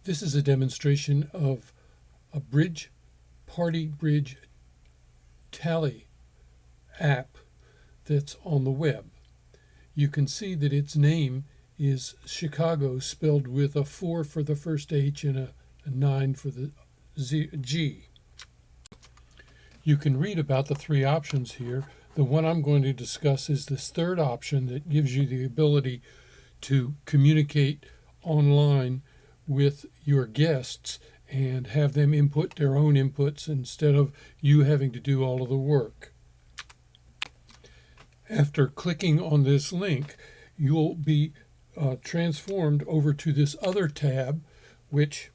This is a demonstration of a party bridge tally app that's on the web. You can see that its name is Chicago, spelled with a 4 for the first H and a 9 for the G. You can read about the three options here. The one I'm going to discuss is this third option that gives you the ability to communicate online with your guests and have them input their own inputs instead of you having to do all of the work. After clicking on this link, you'll be transformed over to this other tab, which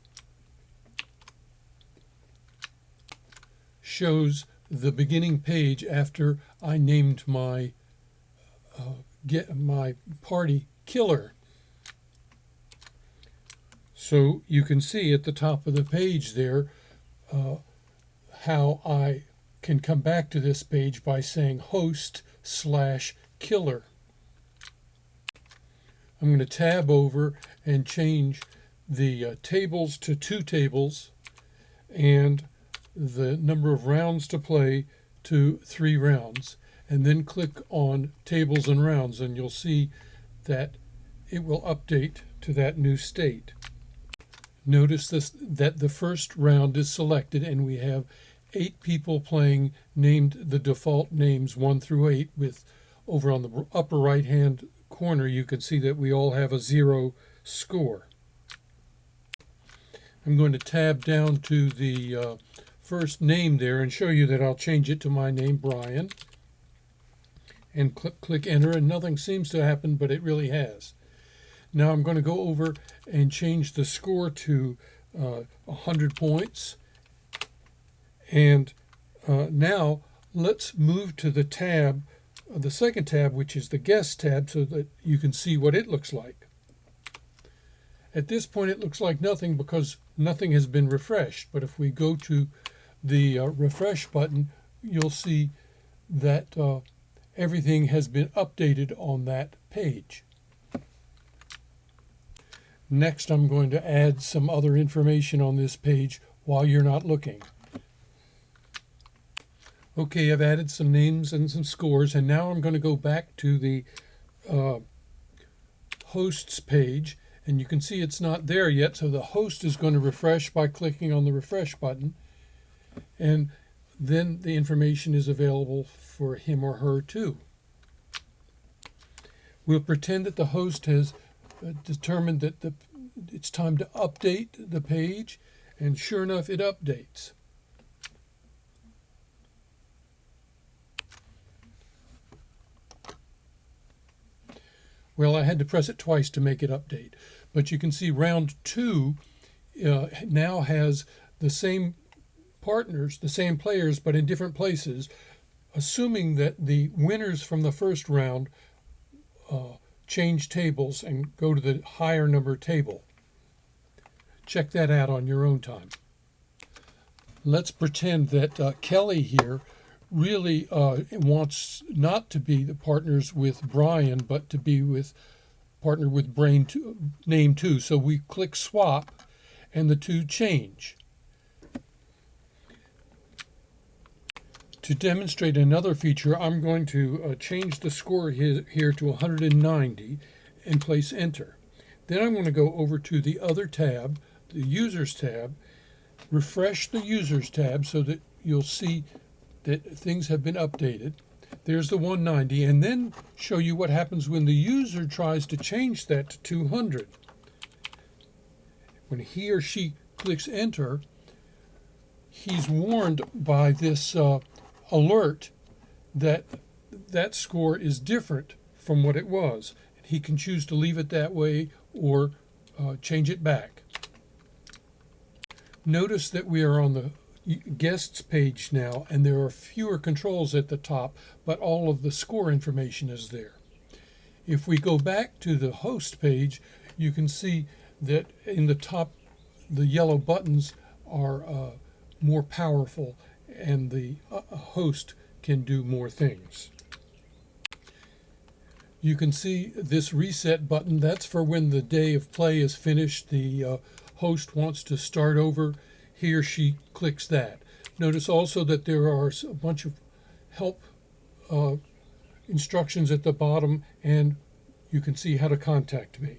shows the beginning page after I named my party killer. So you can see at the top of the page there how I can come back to this page by saying host/killer. I'm going to tab over and change the tables to 2 tables and the number of rounds to play to 3 rounds, and then click on tables and rounds, and you'll see that it will update to that new state. Notice that the first round is selected and we have 8 people playing, named the default names 1 through 8, with over on the upper right hand corner you can see that we all have a 0 score. I'm going to tab down to the first name there and show you that I'll change it to my name, Brian, and click enter, and nothing seems to happen, but it really has. Now I'm going to go over and change the score to 100 points. And now let's move to the tab, the second tab, which is the guest tab, so that you can see what it looks like. At this point it looks like nothing because nothing has been refreshed, but if we go to the refresh button, you'll see that everything has been updated on that page. Next, I'm going to add some other information on this page while you're not looking. Okay, I've added some names and some scores, and now I'm going to go back to the hosts page, and you can see it's not there yet, so the host is going to refresh by clicking on the refresh button, and then the information is available for him or her too. We'll pretend that the host has determined that it's time to update the page, and sure enough it updates. Well, I had to press it twice to make it update, but you can see round 2 now has the same partners, the same players, but in different places, assuming that the winners from the first round change tables and go to the higher number table. Check that out on your own time. Let's pretend that Kelly here really wants not to be the partners with Brian, but to be partner with name 2. So we click swap and the 2 change. To demonstrate another feature, I'm going to change the score here to 190 and place enter. Then I'm going to go over to the other tab, the users tab, refresh the users tab so that you'll see that things have been updated. There's the 190, and then show you what happens when the user tries to change that to 200. When he or she clicks enter, he's warned by this alert that that score is different from what it was. He can choose to leave it that way or change it back. Notice that we are on the guests page now, and there are fewer controls at the top, but all of the score information is there. If we go back to the host page, you can see that in the top, the yellow buttons are more powerful, and the host can do more things. You can see this reset button. That's for when the day of play is finished. The host wants to start over, he or she clicks that. Notice also that there are a bunch of help instructions at the bottom, and you can see how to contact me.